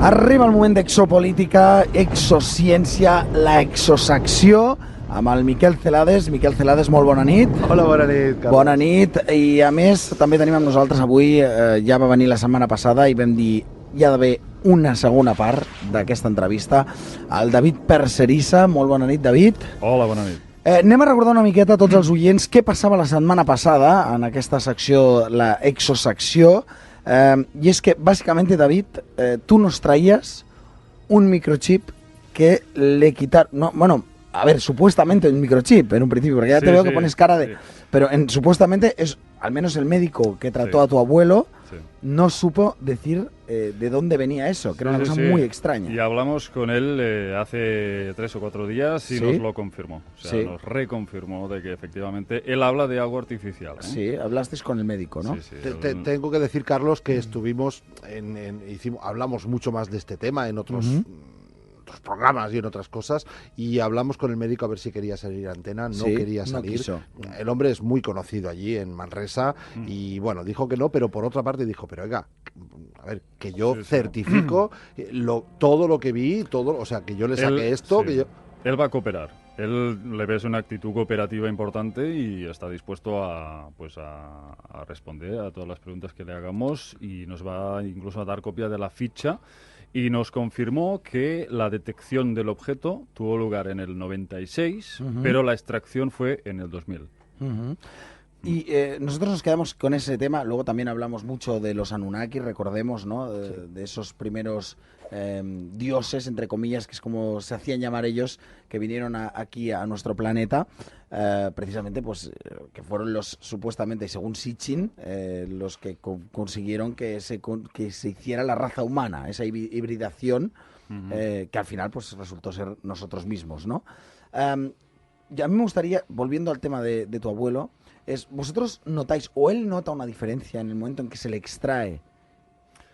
Arriba el moment d'exopolítica, exociència, la exosecció, amb el Miquel Celades. Miquel Celades, molt bona nit. Hola, bona nit, Carles. Bona nit, i a més també tenim amb nosaltres avui, ja va venir la setmana passada i vam dir hi ha d'haver una segona part d'aquesta entrevista, el David Perserissa. Molt bona nit, David. Hola, bona nit. Anem a recordar una miqueta a tots els oients què passava la setmana passada en aquesta secció, la exosecció. Y es que básicamente, David, tú nos traías un microchip que le quitaron, no, bueno, a ver, supuestamente un microchip en un principio, porque ya te veo que pones cara de... Sí. Pero supuestamente es, al menos el médico que trató a tu abuelo, no supo decir de dónde venía eso, que era una cosa muy extraña. Y hablamos con él hace 3 o 4 días y nos lo confirmó. O sea, nos reconfirmó de que efectivamente él habla de algo artificial. Sí, hablasteis con el médico, ¿no? Sí, tengo que decir, Carlos, que estuvimos, hablamos mucho más de este tema en otros... programas y en otras cosas, y hablamos con el médico a ver si quería salir a antena. No quería salir. No, el hombre es muy conocido allí en Manresa y bueno, dijo que no, pero por otra parte dijo, pero oiga, a ver, que yo certifico todo lo que vi, todo, o sea, que yo le saqué esto, que yo... Él va a cooperar. Él le ves una actitud cooperativa importante y está dispuesto a responder a todas las preguntas que le hagamos, y nos va incluso a dar copia de la ficha. Y nos confirmó que la detección del objeto tuvo lugar en el 96, pero la extracción fue en el 2000. Y nosotros nos quedamos con ese tema. Luego también hablamos mucho de los Anunnaki, recordemos, ¿no? De esos primeros dioses, entre comillas, que es como se hacían llamar ellos, que vinieron aquí a nuestro planeta, precisamente, pues, que fueron los, supuestamente, según Sitchin, los que consiguieron que se hiciera la raza humana, esa hibridación, que al final, pues, resultó ser nosotros mismos, ¿no? Y a mí me gustaría, volviendo al tema de tu abuelo, ¿vosotros notáis, o él nota una diferencia en el momento en que se le extrae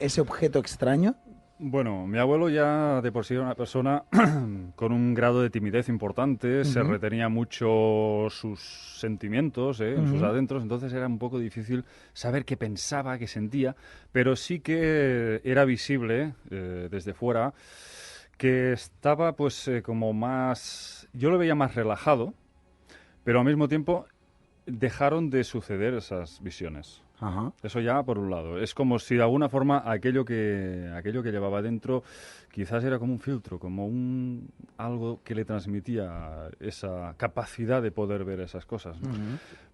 ese objeto extraño? Bueno, mi abuelo ya de por sí era una persona con un grado de timidez importante, se retenía mucho sus sentimientos en sus adentros, entonces era un poco difícil saber qué pensaba, qué sentía, pero sí que era visible desde fuera que estaba pues como más... Yo lo veía más relajado, pero al mismo tiempo dejaron de suceder esas visiones. Eso ya por un lado. Es como si de alguna forma aquello que llevaba dentro quizás era como un filtro, como algo que le transmitía esa capacidad de poder ver esas cosas, ¿no?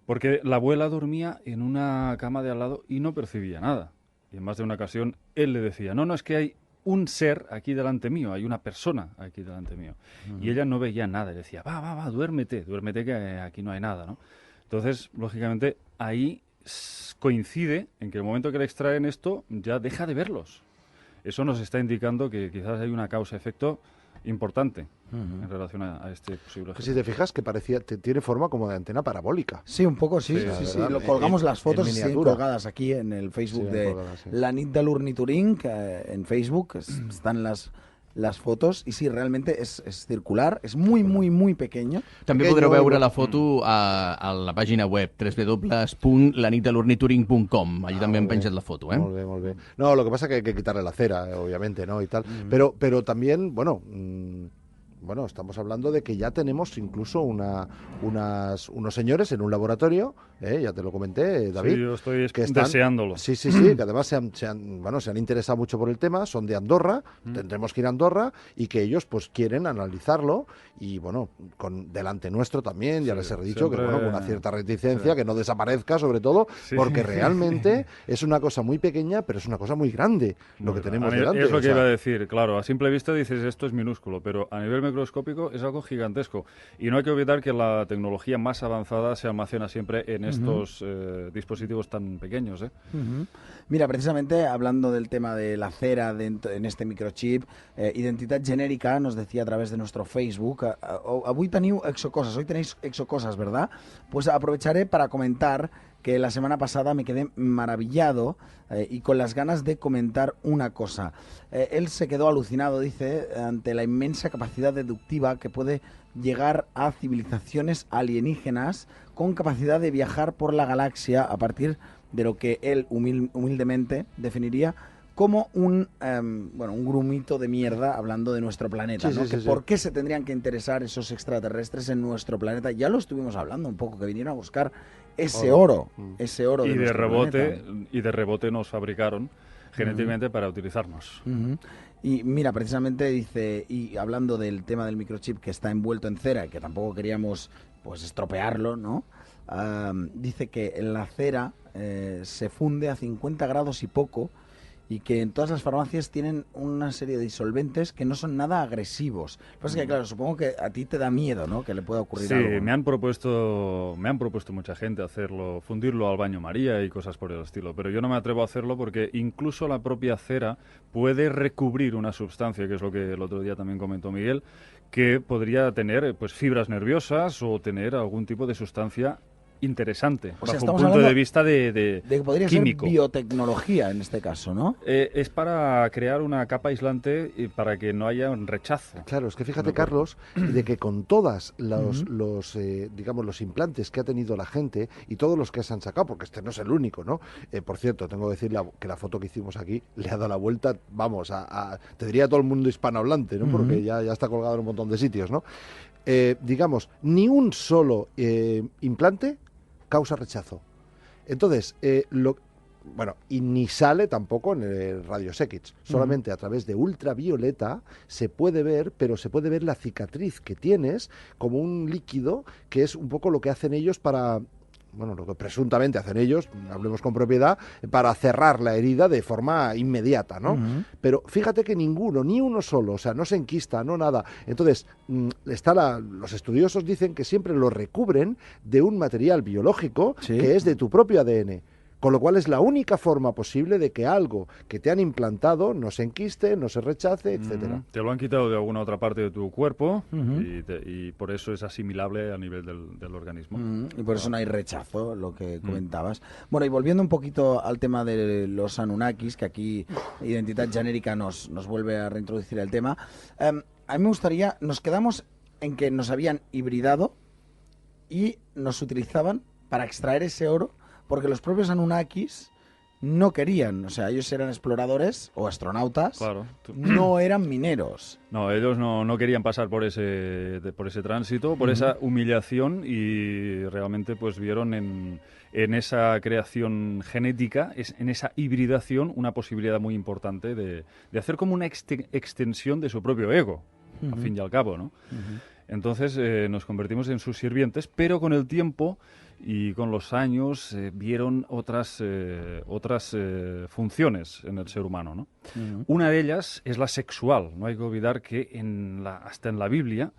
Porque la abuela dormía en una cama de al lado y no percibía nada. Y en más de una ocasión él le decía, no, es que hay un ser aquí delante mío, hay una persona aquí delante mío. Y ella no veía nada y decía, va, duérmete que aquí no hay nada, ¿no? Entonces, lógicamente, ahí coincide en que el momento que le extraen esto ya deja de verlos. Eso nos está indicando que quizás hay una causa-efecto importante en relación a este posible efecto. Si te fijas que tiene forma como de antena parabólica. Sí, un poco, sí. Lo colgamos las fotos colgadas aquí en el Facebook de La Nit de l'Ornitorinc, en Facebook están las fotos, y sí, realmente es circular, és muy pequeño. També podreu veure la foto a la pàgina web www.lanitdelornitoring.com. Allí també hem penjat la foto, Molt bé. No, lo que pasa es que hay que quitarle la cera, obviamente, ¿no? Y tal. Pero también, bueno, estamos hablando de que ya tenemos incluso unos señores en un laboratorio, ya te lo comenté, David. Sí, yo estoy deseándolo. Sí, que además se han interesado mucho por el tema, son de Andorra, tendremos que ir a Andorra, y que ellos pues quieren analizarlo, y bueno, delante nuestro también, ya les he dicho que bueno, con una cierta reticencia, que no desaparezca sobre todo, porque realmente es una cosa muy pequeña, pero es una cosa muy grande lo que tenemos delante. Es lo que iba a decir, claro, a simple vista dices esto es minúsculo, pero a nivel microscópico es algo gigantesco, y no hay que olvidar que la tecnología más avanzada se almacena siempre en estos dispositivos tan pequeños. Mira, precisamente hablando del tema de la cera en este microchip, Identidad Genérica nos decía a través de nuestro Facebook, avui teniu exocosas, hoy tenéis exocosas, ¿verdad? Pues aprovecharé para comentar que la semana pasada me quedé maravillado y con las ganas de comentar una cosa. Él se quedó alucinado, dice, ante la inmensa capacidad deductiva que puede llegar a civilizaciones alienígenas con capacidad de viajar por la galaxia a partir de lo que él humildemente definiría como un grumito de mierda hablando de nuestro planeta, Sí, ¿no? sí, Que sí, ¿por sí. qué se tendrían que interesar esos extraterrestres en nuestro planeta? Ya lo estuvimos hablando un poco, que vinieron a buscar ese oro de Y de nuestro rebote, planeta. y de rebote nos fabricaron genéticamente para utilizarnos. Ujú. Y mira, precisamente dice, y hablando del tema del microchip que está envuelto en cera y que tampoco queríamos pues estropearlo, ¿no? Dice que la cera se funde a 50 grados y poco y que en todas las farmacias tienen una serie de disolventes que no son nada agresivos. Lo que pasa es que, claro, supongo que a ti te da miedo, ¿no? Que le pueda ocurrir Sí, algo, ¿no? me han propuesto mucha gente hacerlo, fundirlo al baño María y cosas por el estilo, pero yo no me atrevo a hacerlo porque incluso la propia cera puede recubrir una sustancia, que es lo que el otro día también comentó Miguel, que podría tener pues fibras nerviosas o tener algún tipo de sustancia interesante, O sea, bajo un estamos punto hablando de vista de de que podría químico. ser biotecnología en este caso, ¿no? Es para crear una capa aislante y para que no haya un rechazo. Claro, es que en fíjate, el cuerpo. Carlos, de que con todas digamos, los implantes que ha tenido la gente y todos los que se han sacado, porque este no es el único, ¿no? Por cierto, tengo que decir que la foto que hicimos aquí le ha dado la vuelta, vamos, te diría a todo el mundo hispanohablante, ¿no? Porque ya está colgado en un montón de sitios, ¿no? Digamos, ni un solo implante causa rechazo. Entonces, bueno, y ni sale tampoco en el rayos X. Solamente a través de ultravioleta se puede ver, pero se puede ver la cicatriz que tienes como un líquido, que es un poco lo que hacen ellos para... Bueno, lo que presuntamente hacen ellos, hablemos con propiedad, para cerrar la herida de forma inmediata, ¿no? Pero fíjate que ninguno, ni uno solo, o sea, no se enquista, no nada. Entonces, los estudiosos dicen que siempre lo recubren de un material biológico Sí. que es de tu propio ADN. Con lo cual es la única forma posible de que algo que te han implantado no se enquiste, no se rechace, etcétera. Te lo han quitado de alguna otra parte de tu cuerpo y por eso es asimilable a nivel del organismo. Y por eso no hay rechazo, lo que comentabas. Bueno, y volviendo un poquito al tema de los Anunnakis, que aquí Identidad Genérica nos vuelve a reintroducir el tema, a mí me gustaría, nos quedamos en que nos habían hibridado y nos utilizaban para extraer ese oro, porque los propios Anunnakis no querían, o sea, ellos eran exploradores o astronautas, Claro. no eran mineros. No, ellos no querían pasar por ese tránsito, por esa humillación y realmente pues vieron en esa creación genética, en esa hibridación, una posibilidad muy importante de hacer como una extensión de su propio ego, al fin y al cabo, ¿no? Entonces nos convertimos en sus sirvientes, pero con el tiempo y con los años vieron otras funciones en el ser humano, ¿no? Una de ellas es la sexual. No hay que olvidar que hasta en la Biblia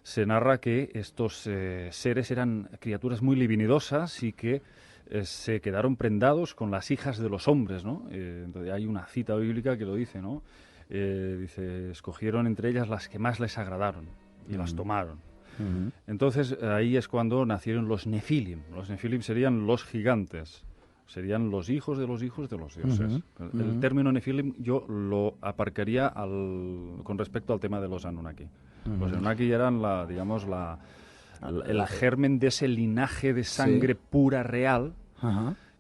se narra que estos seres eran criaturas muy libidinosas y que se quedaron prendados con las hijas de los hombres, ¿no? Entonces hay una cita bíblica que lo dice, ¿no? Dice, escogieron entre ellas las que más les agradaron y las tomaron. Entonces ahí es cuando nacieron los Nefilim. Los Nefilim serían los gigantes, serían los hijos de los dioses. El término Nefilim yo lo aparcaría con respecto al tema de los Anunnaki. Los Anunnaki eran el germen de ese linaje de sangre pura real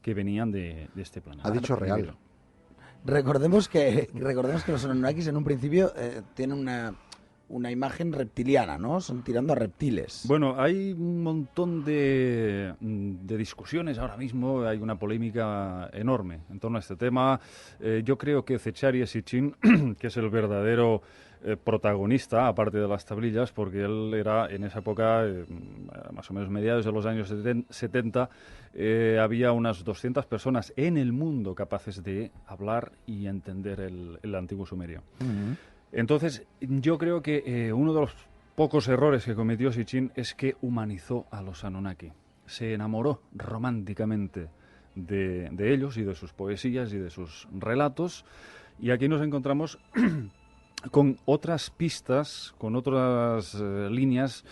que venían de este planeta. Ha dicho real. Recordemos que los Anunnakis en un principio tienen una imagen reptiliana, ¿no? Son tirando a reptiles. Bueno, hay un montón de discusiones ahora mismo, hay una polémica enorme en torno a este tema. Yo creo que Zecharia Sitchin, que es el verdadero protagonista, aparte de las tablillas, porque él era en esa época, más o menos mediados de los años 70, había unas 200 personas en el mundo capaces de hablar y entender el antiguo sumerio. Entonces, yo creo que uno de los pocos errores que cometió Sitchin es que humanizó a los Anunnaki. Se enamoró románticamente de ellos y de sus poesías y de sus relatos. Y aquí nos encontramos con otras pistas, con otras líneas,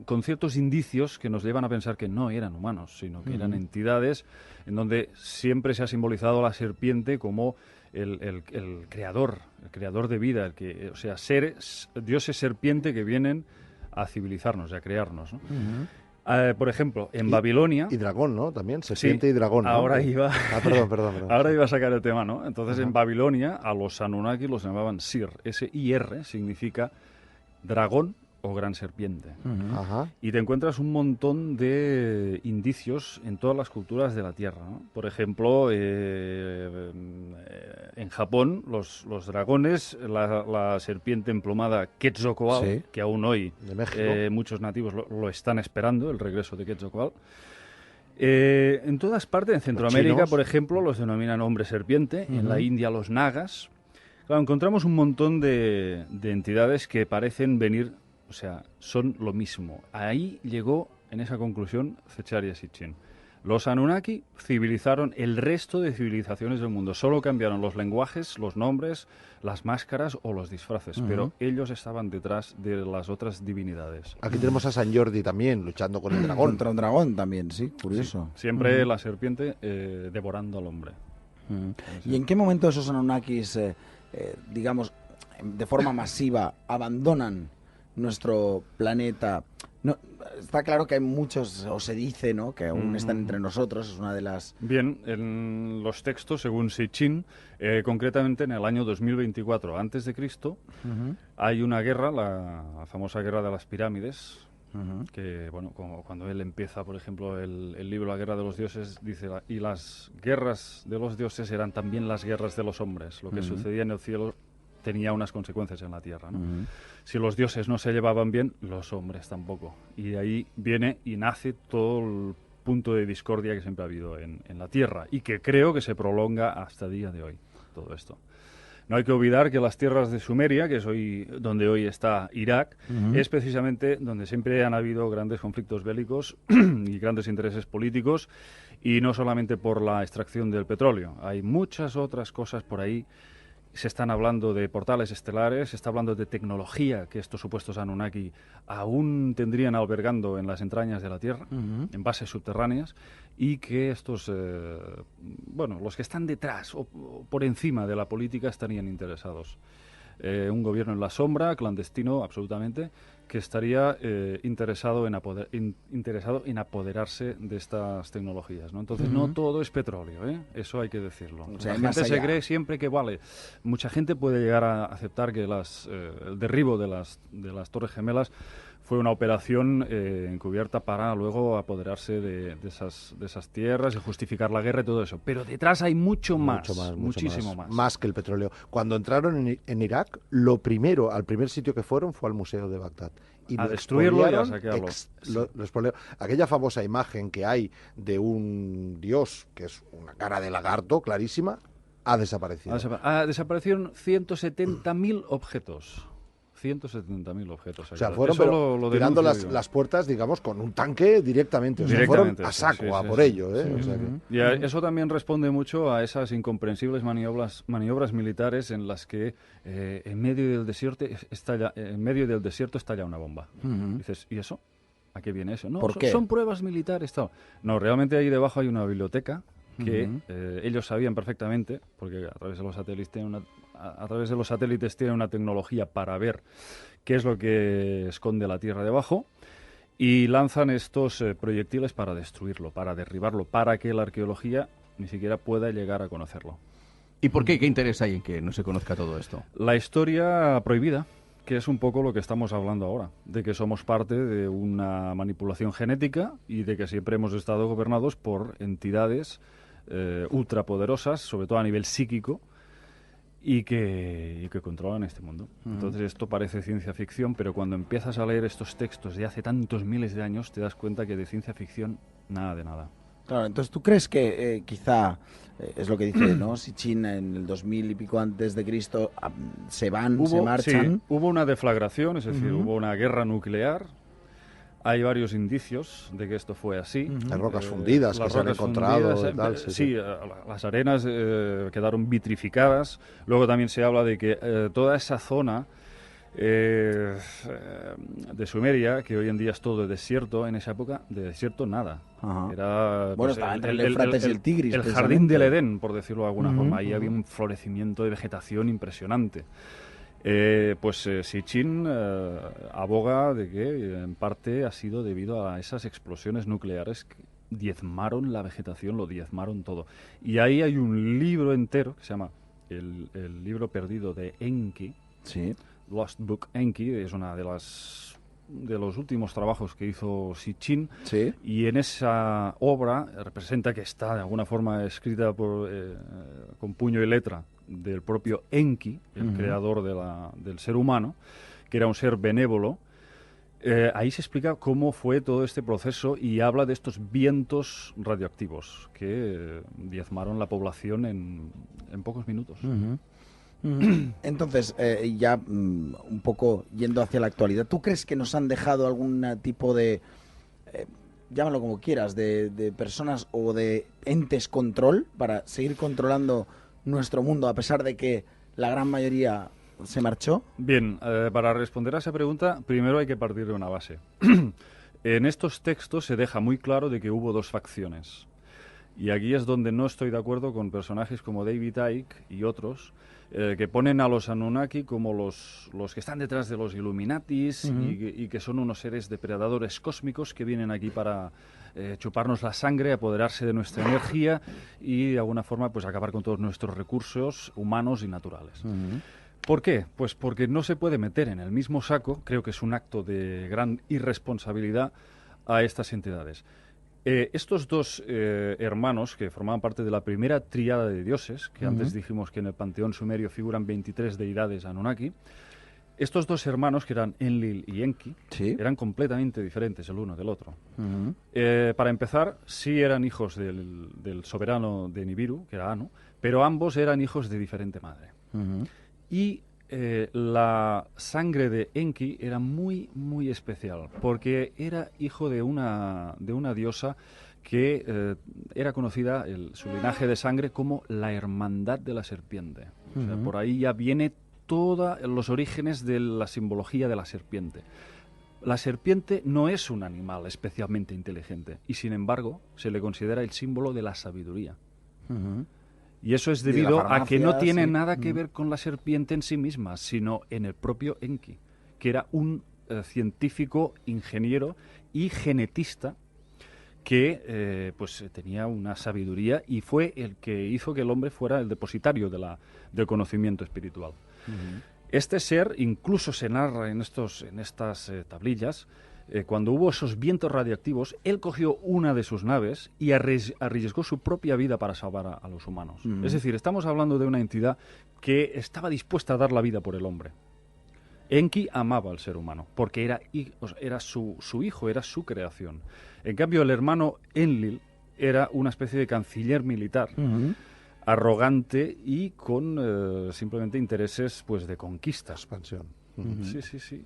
con ciertos indicios que nos llevan a pensar que no eran humanos, sino que eran entidades en donde siempre se ha simbolizado la serpiente como el creador de vida, o sea, dioses serpiente que vienen a civilizarnos y a crearnos, ¿no? Por ejemplo, en Babilonia... Y dragón, ¿no? También, serpiente y dragón, ¿no? Ahora iba... Perdón. Ahora iba a sacar el tema, ¿no? Entonces, en Babilonia, a los Anunnaki los llamaban Sir. S-I-R significa dragón o gran serpiente. Ajá. Y te encuentras un montón de indicios en todas las culturas de la Tierra, ¿no? Por ejemplo, en Japón, los dragones, la serpiente emplumada Quetzalcóatl, Sí. que aún hoy De México. muchos nativos lo están esperando, el regreso de Quetzalcóatl. En todas partes, en Centroamérica, chinos. por ejemplo, los denominan hombre serpiente, en la India los nagas. Claro, encontramos un montón de entidades que parecen venir, o sea, son lo mismo. Ahí llegó, en esa conclusión, Zecharia Sitchin. Los Anunnaki civilizaron el resto de civilizaciones del mundo. Solo cambiaron los lenguajes, los nombres, las máscaras o los disfraces, pero ellos estaban detrás de las otras divinidades. Aquí tenemos a San Jordi también, luchando con el dragón. Contra un dragón también, sí, curioso. Siempre la serpiente devorando al hombre. ¿Y en qué momento esos Anunnakis, digamos, de forma masiva, abandonan nuestro planeta? No, está claro que hay muchos, o se dice, ¿no?, que aún están entre nosotros, es una de las... Bien, en los textos, según Sitchin, concretamente en el año 2024 a.C., hay una guerra, la famosa guerra de las pirámides, que, bueno, cuando él empieza, por ejemplo, el libro La guerra de los dioses, dice, y las guerras de los dioses eran también las guerras de los hombres. Lo que sucedía en el cielo tenía unas consecuencias en la tierra, ¿no? Si los dioses no se llevaban bien, los hombres tampoco. Y de ahí viene y nace todo el punto de discordia que siempre ha habido en la tierra y que creo que se prolonga hasta el día de hoy, todo esto. No hay que olvidar que las tierras de Sumeria, que es donde hoy está Irak, es precisamente donde siempre han habido grandes conflictos bélicos y grandes intereses políticos, y no solamente por la extracción del petróleo. Hay muchas otras cosas por ahí. Se están hablando de portales estelares, se está hablando de tecnología que estos supuestos Anunnaki aún tendrían albergando en las entrañas de la Tierra, en bases subterráneas, y que estos, los que están detrás o por encima de la política estarían interesados. Un gobierno en la sombra, clandestino absolutamente, que estaría interesado en apoderarse de estas tecnologías, ¿no? Entonces, no todo es petróleo, ¿eh? Eso hay que decirlo. O sea, la más gente se allá. cree siempre que vale. Mucha gente puede llegar a aceptar que el derribo de las Torres Gemelas fue una operación encubierta para luego apoderarse de esas tierras y justificar la guerra y todo eso. Pero detrás hay muchísimo más. Más que el petróleo. Cuando entraron en Irak, al primer sitio que fueron fue al Museo de Bagdad. Y A lo destruirlo y a expoliaron, saquearlo. lo expoliaron. Aquella famosa imagen que hay de un dios, que es una cara de lagarto, clarísima, ha desaparecido. Desaparecieron 170.000 objetos. 170.000 objetos. O sea, Eso fueron lo tirando denuncio yo. las puertas, digamos, con un tanque directamente. O sea, Directamente, fueron a saco, sí, a sí, por sí. ello. O sea que- Y eso también responde mucho a esas incomprensibles maniobras militares en las que en medio del desierto estalla una bomba. Dices, ¿y eso? ¿A qué viene eso? No, ¿Por qué? son pruebas militares. Tal. No, realmente ahí debajo hay una biblioteca que ellos sabían perfectamente, porque a través de los satélites tienen una tecnología para ver qué es lo que esconde la Tierra debajo, y lanzan estos proyectiles para destruirlo, para derribarlo, para que la arqueología ni siquiera pueda llegar a conocerlo. ¿Y por qué? ¿Qué interés hay en que no se conozca todo esto? La historia prohibida, que es un poco lo que estamos hablando ahora, de que somos parte de una manipulación genética y de que siempre hemos estado gobernados por entidades ultrapoderosas, sobre todo a nivel psíquico, y que controlan este mundo. Entonces esto parece ciencia ficción, pero cuando empiezas a leer estos textos de hace tantos miles de años, te das cuenta que de ciencia ficción nada de nada. Claro, entonces tú crees que quizá, es lo que dice, ¿no?, Sitchin, en el 2000 y pico antes de Cristo, se marchan. Sí, hubo una deflagración, es decir, hubo una guerra nuclear. Hay varios indicios de que esto fue así. Hay rocas fundidas que se han encontrado y tal. Las arenas quedaron vitrificadas. Luego también se habla de que toda esa zona de Sumeria, que hoy en día es todo desierto, en esa época de desierto nada. Ajá. Era Bueno, estaba entre el Éufrates y el Tigris, el jardín del Edén, por decirlo de alguna forma. Ahí había un florecimiento de vegetación impresionante. Sitchin aboga de que en parte ha sido debido a esas explosiones nucleares que diezmaron la vegetación, lo diezmaron todo. Y ahí hay un libro entero que se llama el libro perdido de Enki, Sí. Lost Book Enki, es una de los últimos trabajos que hizo Sitchin, Sí. y en esa obra representa que está de alguna forma escrita con puño y letra del propio Enki, el creador del ser humano, que era un ser benévolo. Ahí se explica cómo fue todo este proceso y habla de estos vientos radioactivos que diezmaron la población en pocos minutos. Entonces, ya un poco yendo hacia la actualidad, ¿tú crees que nos han dejado algún tipo de, llámalo como quieras, de personas o de entes control para seguir controlando nuestro mundo a pesar de que la gran mayoría se marchó? Bien, para responder a esa pregunta, primero hay que partir de una base. En estos textos se deja muy claro de que hubo dos facciones. Y aquí es donde no estoy de acuerdo con personajes como David Icke y otros, que ponen a los Anunnaki como los que están detrás de los Illuminatis y que son unos seres depredadores cósmicos que vienen aquí para chuparnos la sangre, apoderarse de nuestra energía y de alguna forma pues acabar con todos nuestros recursos humanos y naturales. ¿Por qué? Pues porque no se puede meter en el mismo saco, creo que es un acto de gran irresponsabilidad, a estas entidades. Estos dos hermanos que formaban parte de la primera tríada de dioses, que antes dijimos que en el panteón sumerio figuran 23 deidades Anunnaki, estos dos hermanos, que eran Enlil y Enki, Sí. eran completamente diferentes el uno del otro. Para empezar, sí eran hijos del soberano de Nibiru, que era Anu, pero ambos eran hijos de diferente madre. Y la sangre de Enki era muy, muy especial, porque era hijo de una diosa que era conocida, su linaje de sangre, como la Hermandad de la Serpiente. O sea, por ahí ya viene todos los orígenes de la simbología de la serpiente. La serpiente no es un animal especialmente inteligente y, sin embargo, se le considera el símbolo de la sabiduría. Y eso es de la debido a que no farmacia, tiene sí. nada que ver con la serpiente en sí misma, sino en el propio Enki, que era un científico, ingeniero y genetista que tenía una sabiduría y fue el que hizo que el hombre fuera el depositario del conocimiento espiritual. Este ser incluso se narra en estas tablillas. Cuando hubo esos vientos radioactivos, él cogió una de sus naves y arriesgó su propia vida para salvar a los humanos. Es decir, estamos hablando de una entidad que estaba dispuesta a dar la vida por el hombre. Enki amaba al ser humano, porque era su hijo, era su creación. En cambio, el hermano Enlil era una especie de canciller militar, arrogante y con simplemente intereses pues de conquista. Expansión. Sí, sí, sí.